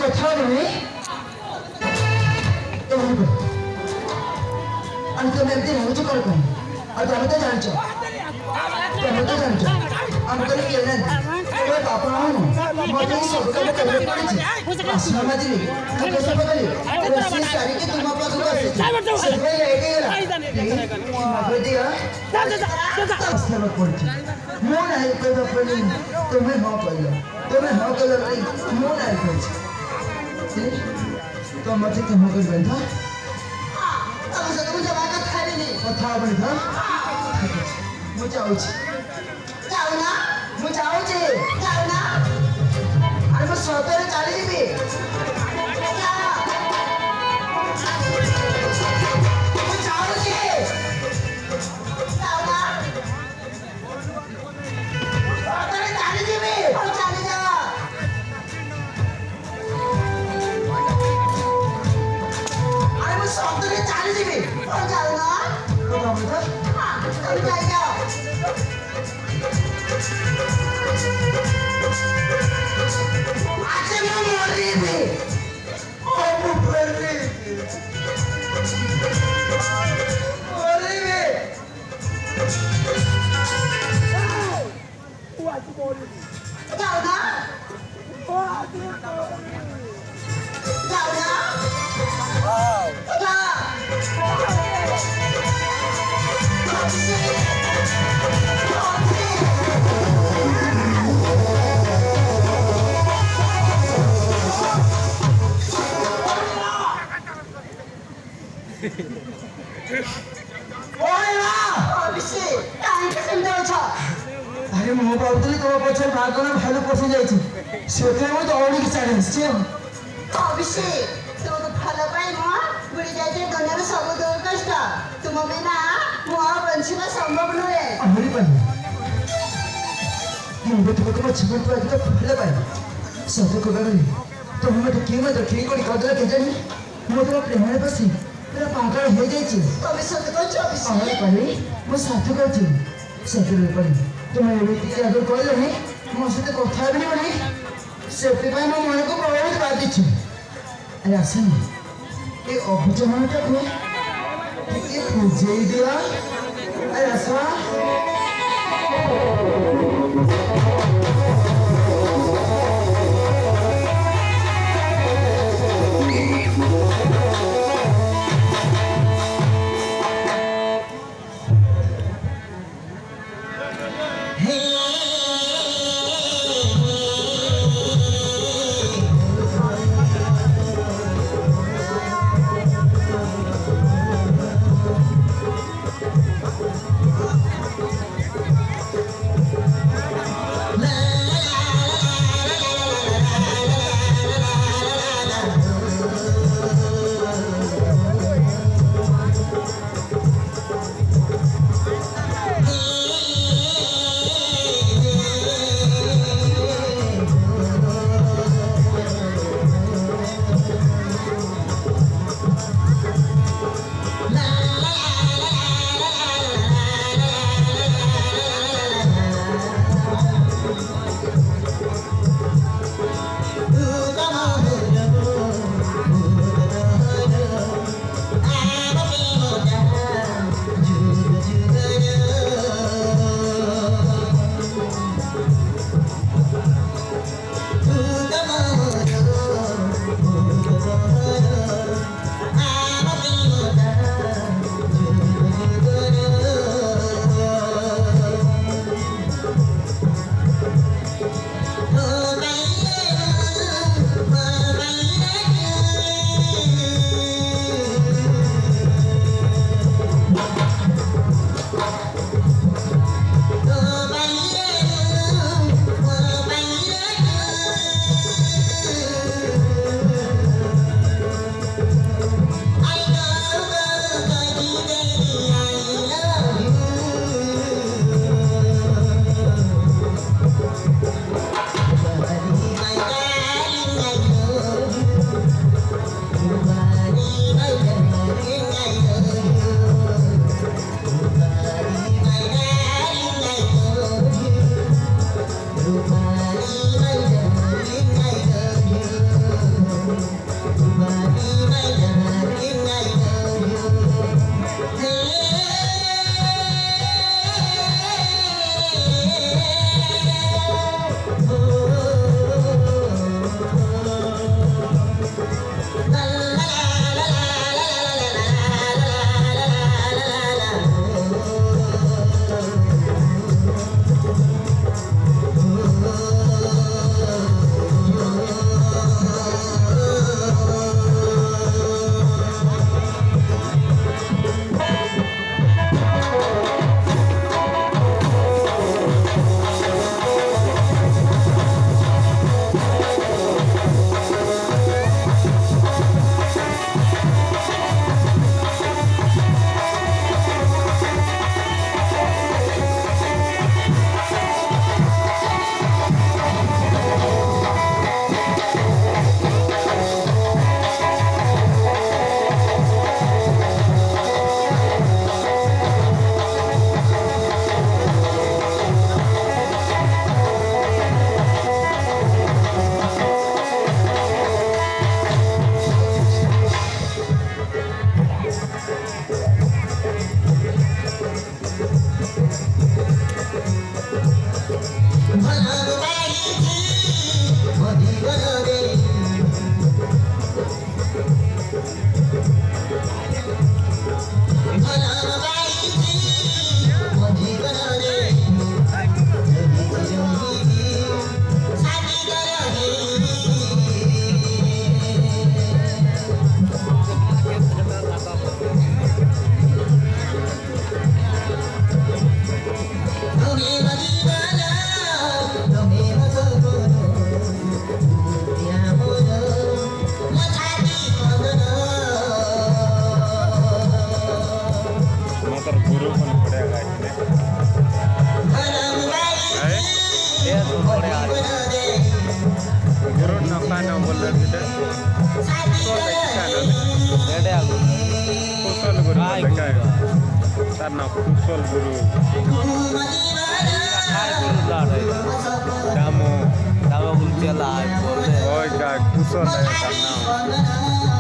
কথা বলি আমি তুমি এমনি ভাবছো করে কম আর তুমি তো জানছো আমি তো কেউ নেন তোমার বাপা মতো সব কাজে করে পড়েছে সমাজে তোকে সব করে সেই শাড়িকে তোমার পাশে বসেছে সেটাই রেগে গেল মাত্র দিয়া সেবা করছে মন আই করে পড়ি তুমি হ করলো মন আই করছে তোমার থেকে হ করবেন না আমার সাথে বুঝা কথা খাইনি কথা হবে না ঠিক আছে ମୁଁ ଯାଉଛି ଯାଉନା ମୁଁ ଯାଉଛି ଯାଉନା ଆରେ ମୁଁ ସତରେ ଚାଲିଯିବି ମୁଁ ଯାଉଛି ଯାଉନା ସତରେ ଚାଲିଯିବି ଚାଲିଯା ଆରେ ମୁଁ ସତରେ ଚାଲିଯିବି ଯାଉନା Come on, अरे मो भावुली तुम पछे भागन भालू पशि जाइए से दौड़ी चढ़ी अभिषेक तुम भल बुड़ी जाए दुनिया सब दुख कष्ट तुम बिना मो बंचवा संभव नुहे तुमको पछे भल पाए सत कह तुम मत किए मत ठीक करदे केजानी मो तुम प्रेम बसी पूरा पागल हो जाइए तुम सत कह मो साथ कर तुम एमती आगे कहल मो सहित कथा नहीं से मो मन को प्रभावित बाधि अरे आसन ये अभुज मनटा को बुझे दिया अरे आस এটা আলু কুশল গুরু তার নাম কুশল গুরু খাই গুলো লড়াই দামো দামা গুলো চেলা বলবে ওই কুশল তার নাম